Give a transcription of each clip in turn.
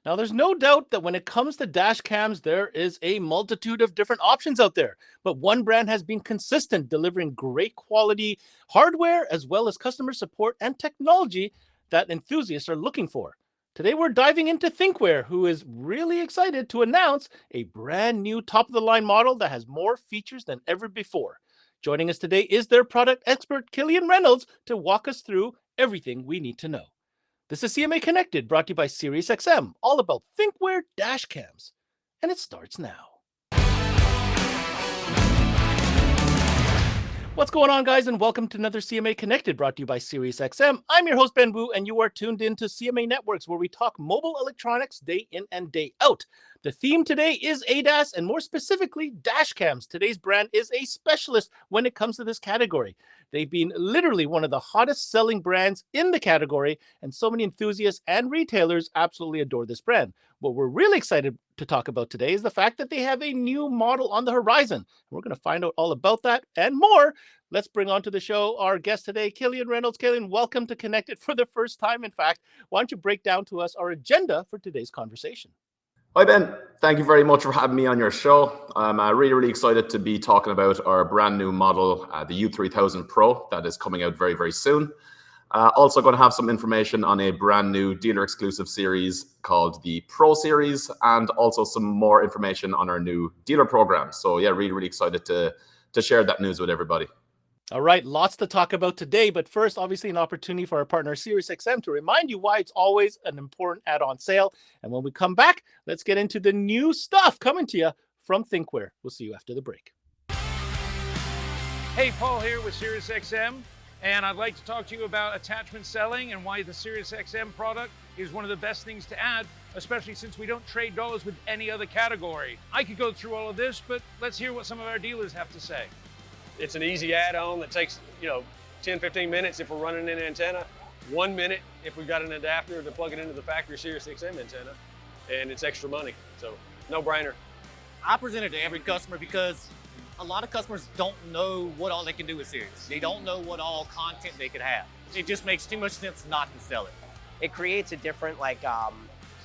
Now, there's no doubt that when it comes to dash cams, there is a multitude of different options out there. But one brand has been consistent, delivering great quality hardware as well as customer support and technology that enthusiasts are looking for. Today, we're diving into Thinkware, who is really excited to announce a brand new top of the line model that has more features than ever before. Joining us today is their product expert, Cillian Reynolds, to walk us through everything we need to know. This is CMA Connected, brought to you by SiriusXM, all about Thinkware dash cams. And it starts now. What's going on, guys, and welcome to another CMA Connected, brought to you by SiriusXM. I'm your host, Ben Wu, and you are tuned in to CMA Networks, where we talk mobile electronics day in and day out. The theme today is ADAS, and more specifically, dash cams. Today's brand is a specialist when it comes to this category. They've been literally one of the hottest selling brands in the category, and so many enthusiasts and retailers absolutely adore this brand. What we're really excited to talk about today is the fact that they have a new model on the horizon. We're going to find out all about that and more. Let's bring on to the show our guest today, Cillian Reynolds. Cillian, welcome to Connected for the first time. In fact, why don't you break down to us our agenda for today's conversation? Hi, Ben. Thank you very much for having me on your show. I'm really excited to be talking about our brand new model, the U3000 Pro, that is coming out very soon. Also going to have some information on a brand new dealer exclusive series called the Pro Series, and also some more information on our new dealer program. So yeah, really excited to share that news with everybody. All right, lots to talk about today, but first, obviously, an opportunity for our partner SiriusXM to remind you why it's always an important add-on sale. And when we come back, let's get into the new stuff coming to you from Thinkware. We'll see you after the break. Hey, Paul here with SiriusXM, and I'd like to talk to you about attachment selling and why the SiriusXM product is one of the best things to add, especially since we don't trade dollars with any other category. I could go through all of this, but let's hear what some of our dealers have to say. It's an easy add-on that takes, 10, 15 minutes if we're running an antenna, 1 minute if we've got an adapter to plug it into the factory SiriusXM antenna, and it's extra money, so no brainer. I present it to every customer because a lot of customers don't know what all they can do with Sirius. They don't know what all content they could have. It just makes too much sense not to sell it. It creates a different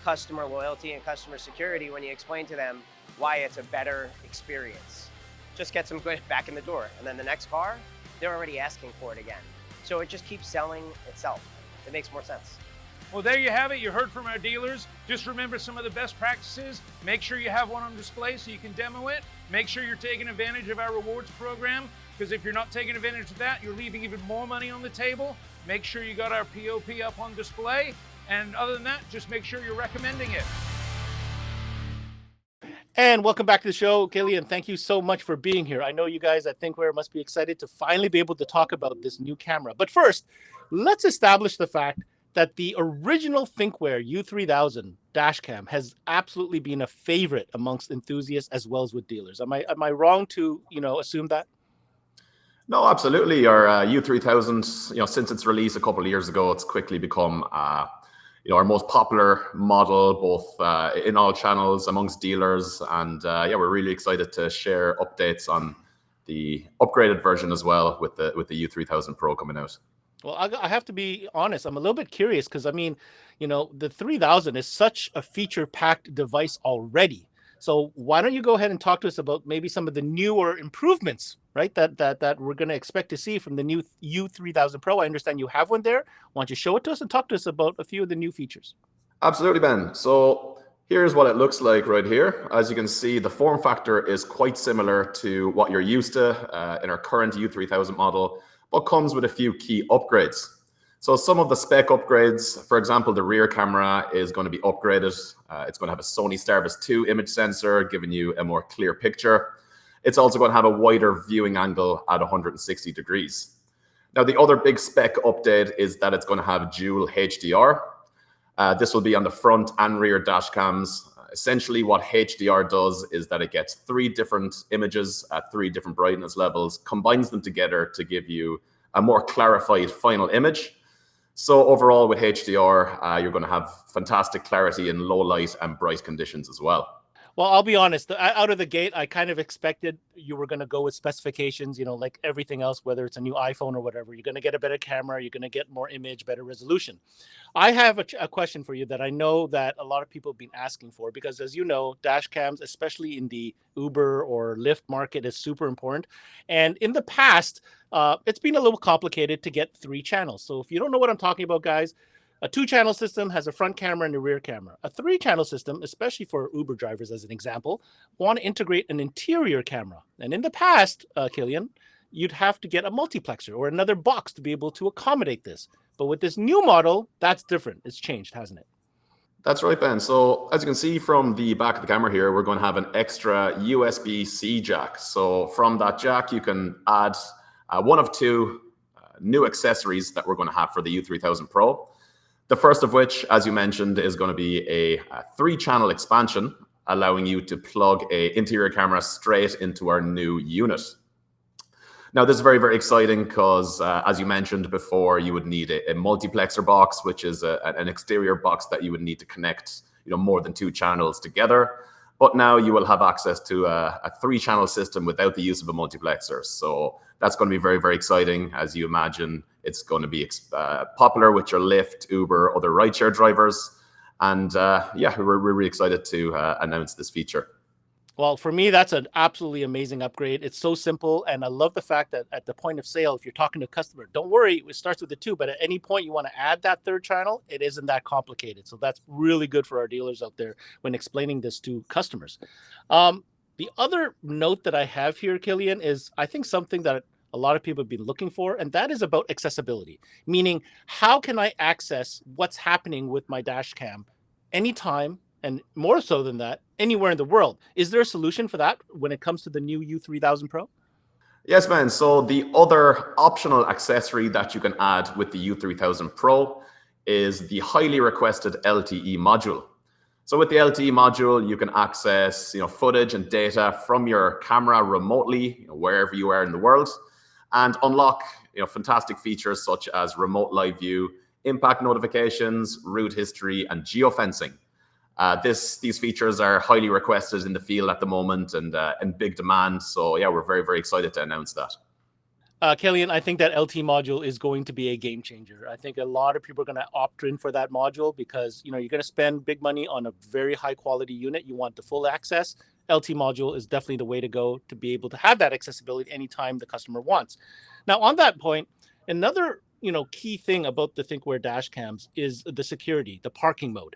customer loyalty and customer security when you explain to them why it's a better experience. Just gets them back in the door. And then the next car, they're already asking for it again. So it just keeps selling itself. It makes more sense. Well, there you have it. You heard from our dealers. Just remember some of the best practices. Make sure you have one on display so you can demo it. Make sure you're taking advantage of our rewards program, because if you're not taking advantage of that, you're leaving even more money on the table. Make sure you got our POP up on display. And other than that, just make sure you're recommending it. And welcome back to the show, Cillian. Thank you so much for being here. I know you guys at Thinkware must be excited to finally be able to talk about this new camera. But first, let's establish the fact that the original Thinkware U3000 dashcam has absolutely been a favorite amongst enthusiasts as well as with dealers. Am I wrong to assume that? No, absolutely. Our U3000, since its release a couple of years ago, it's quickly become our most popular model, both in all channels amongst dealers. And we're really excited to share updates on the upgraded version as well with the U3000 Pro coming out. Well, I have to be honest. I'm a little bit curious because, the 3000 is such a feature-packed device already. So why don't you go ahead and talk to us about maybe some of the newer improvements, right, that we're going to expect to see from the new U3000 Pro. I understand you have one there. Why don't you show it to us and talk to us about a few of the new features? Absolutely, Ben. So here's what it looks like right here. As you can see, the form factor is quite similar to what you're used to in our current U3000 model, but comes with a few key upgrades. So some of the spec upgrades, for example, the rear camera is going to be upgraded. It's going to have a Sony Starvis 2 image sensor, giving you a more clear picture. It's also going to have a wider viewing angle at 160 degrees. Now, the other big spec update is that it's going to have dual HDR. This will be on the front and rear dash cams. Essentially, what HDR does is that it gets 3 different images at 3 different brightness levels, combines them together to give you a more clarified final image. So overall, with HDR, you're going to have fantastic clarity in low light and bright conditions as well. Well, I'll be honest. Out of the gate, I kind of expected you were going to go with specifications, like everything else, whether it's a new iPhone or whatever. You're going to get a better camera. You're going to get more image, better resolution. I have a question for you that I know that a lot of people have been asking for because, as you know, dash cams, especially in the Uber or Lyft market, is super important. And in the past, it's been a little complicated to get 3 channels. So if you don't know what I'm talking about, guys, a 2-channel system has a front camera and a rear camera. A 3-channel system, especially for Uber drivers as an example, want to integrate an interior camera. And in the past, Cillian, you'd have to get a multiplexer or another box to be able to accommodate this. But with this new model, that's different. It's changed, hasn't it? That's right, Ben. So as you can see from the back of the camera here, we're going to have an extra USB-C jack. So from that jack, you can add one of 2 new accessories that we're going to have for the U3000 Pro. The first of which, as you mentioned, is going to be a 3-channel expansion, allowing you to plug an interior camera straight into our new unit. Now, this is very, very exciting because, as you mentioned before, you would need a multiplexer box, which is an exterior box that you would need to connect, more than 2 channels together. But now you will have access to a 3-channel system without the use of a multiplexer. So that's going to be very, very exciting. As you imagine, it's going to be popular with your Lyft, Uber, other rideshare drivers. And yeah, we're really excited to announce this feature. Well, for me, that's an absolutely amazing upgrade. It's so simple. And I love the fact that at the point of sale, if you're talking to a customer, don't worry, it starts with the 2. But at any point you want to add that 3rd channel, it isn't that complicated. So that's really good for our dealers out there when explaining this to customers. The other note that I have here, Cillian, is I think something that a lot of people have been looking for, and that is about accessibility. Meaning, how can I access what's happening with my dash cam anytime, and more so than that, anywhere in the world? Is there a solution for that when it comes to the new U3000 Pro? Yes, man. So the other optional accessory that you can add with the U3000 Pro is the highly requested LTE module. So with the LTE module, you can access footage and data from your camera remotely, wherever you are in the world, and unlock fantastic features such as remote live view, impact notifications, route history, and geofencing. These features are highly requested in the field at the moment and in big demand. So yeah, we're very, very excited to announce that. Cillian, I think that LT module is going to be a game changer. I think a lot of people are going to opt in for that module because you're going to spend big money on a very high quality unit. You want the full access. LT module is definitely the way to go to be able to have that accessibility anytime the customer wants. Now, on that point, another key thing about the Thinkware dash cams is the security, the parking mode.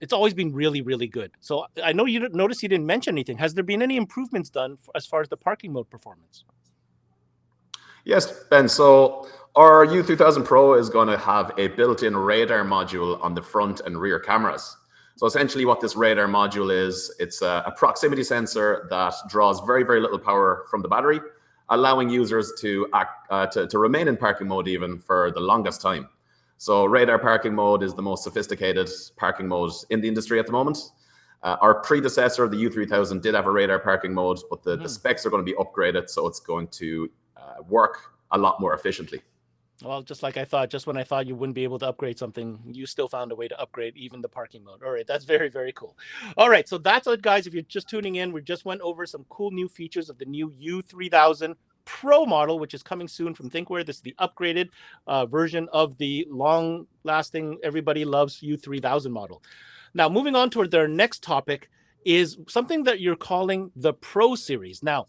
It's always been really, really good. So I know you noticed you didn't mention anything. Has there been any improvements done as far as the parking mode performance? Yes, Ben. So our U3000 Pro is going to have a built-in radar module on the front and rear cameras. So essentially what this radar module is, it's a proximity sensor that draws very, very little power from the battery, allowing users to remain in parking mode even for the longest time. So radar parking mode is the most sophisticated parking mode in the industry at the moment. Our predecessor, the U3000, did have a radar parking mode, but the specs are going to be upgraded, so it's going to work a lot more efficiently. Well, just like I thought, just when I thought you wouldn't be able to upgrade something, you still found a way to upgrade even the parking mode. All right, that's very, very cool. All right, so that's it, guys. If you're just tuning in, we just went over some cool new features of the new U3000 Pro model, which is coming soon from Thinkware. This is the upgraded version of the long-lasting, everybody loves U3000 model. Now, moving on to their next topic is something that you're calling the Pro Series. Now,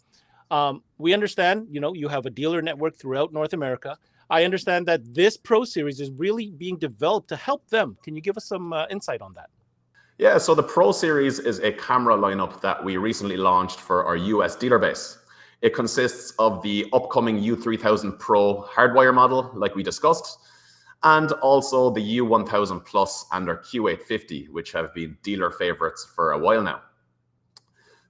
we understand, you have a dealer network throughout North America. I understand that this Pro Series is really being developed to help them. Can you give us some insight on that? Yeah, so the Pro Series is a camera lineup that we recently launched for our US dealer base. It consists of the upcoming U3000 Pro hardwire model, like we discussed, and also the U1000 Plus and our Q850, which have been dealer favorites for a while now.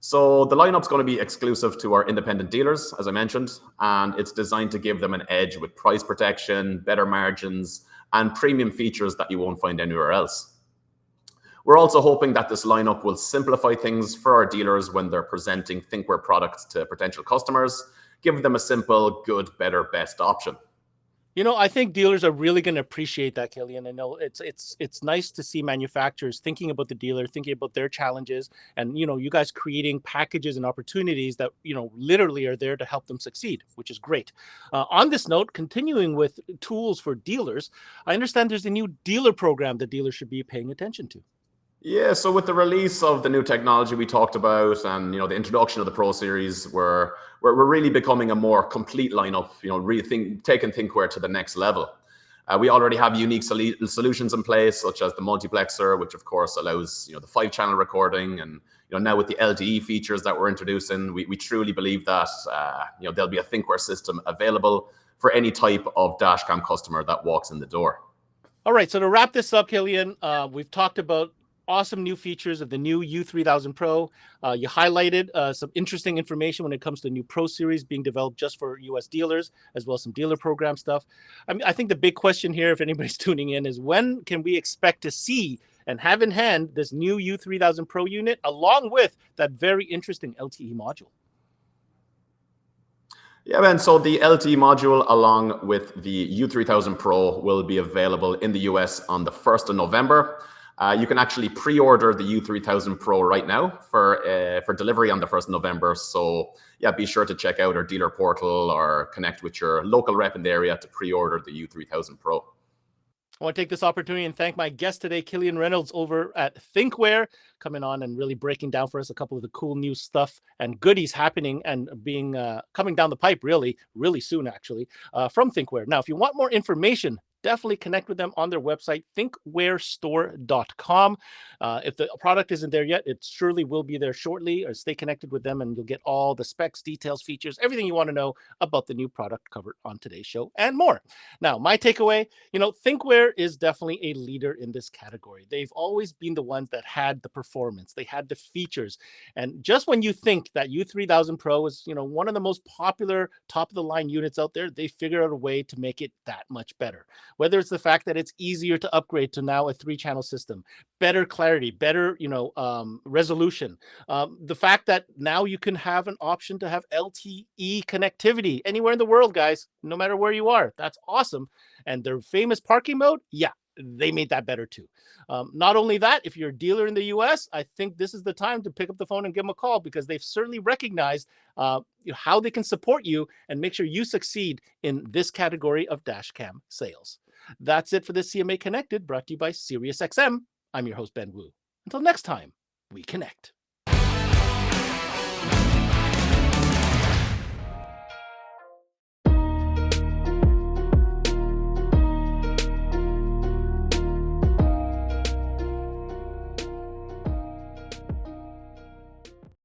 So the lineup's going to be exclusive to our independent dealers, as I mentioned, and it's designed to give them an edge with price protection, better margins, and premium features that you won't find anywhere else. We're also hoping that this lineup will simplify things for our dealers when they're presenting Thinkware products to potential customers, giving them a simple, good, better, best option. You know, I think dealers are really going to appreciate that, Cillian. I know it's nice to see manufacturers thinking about the dealer, thinking about their challenges, and you guys creating packages and opportunities that literally are there to help them succeed, which is great. On this note, continuing with tools for dealers, I understand there's a new dealer program that dealers should be paying attention to. Yeah, so with the release of the new technology we talked about, and the introduction of the Pro Series, we're really becoming a more complete lineup. Really taking Thinkware to the next level. We already have unique solutions in place, such as the multiplexer, which of course allows the 5-channel recording, and now with the LTE features that we're introducing, we truly believe that there'll be a Thinkware system available for any type of dashcam customer that walks in the door. All right, so to wrap this up, Cillian, we've talked about awesome new features of the new U3000 Pro. You highlighted some interesting information when it comes to the new Pro Series being developed just for US dealers, as well as some dealer program stuff. I mean, I think the big question here, if anybody's tuning in, is when can we expect to see and have in hand this new U3000 Pro unit, along with that very interesting LTE module? Yeah, man. So the LTE module, along with the U3000 Pro, will be available in the US on the 1st of November. You can actually pre-order the U3000 Pro right now for delivery on the 1st of November. So yeah, be sure to check out our dealer portal or connect with your local rep in the area to pre-order the U3000 Pro. I want to take this opportunity and thank my guest today, Cillian Reynolds over at Thinkware, coming on and really breaking down for us a couple of the cool new stuff and goodies happening and being coming down the pipe really soon, actually, from Thinkware. Now, if you want more information, definitely connect with them on their website, thinkwarestore.com. If the product isn't there yet, it surely will be there shortly. Or stay connected with them and you'll get all the specs, details, features, everything you want to know about the new product covered on today's show and more. Now, my takeaway, Thinkware is definitely a leader in this category. They've always been the ones that had the performance, they had the features. And just when you think that U3000 Pro is, one of the most popular top of the line units out there, they figured out a way to make it that much better. Whether it's the fact that it's easier to upgrade to now a 3-channel system, better clarity, better resolution, the fact that now you can have an option to have LTE connectivity anywhere in the world, guys, no matter where you are. That's awesome. And their famous parking mode, yeah, they made that better too. Not only that, if you're a dealer in the US, I think this is the time to pick up the phone and give them a call, because they've certainly recognized how they can support you and make sure you succeed in this category of dashcam sales. That's it for this CMA Connected, brought to you by SiriusXM. I'm your host, Ben Wu. Until next time, we connect.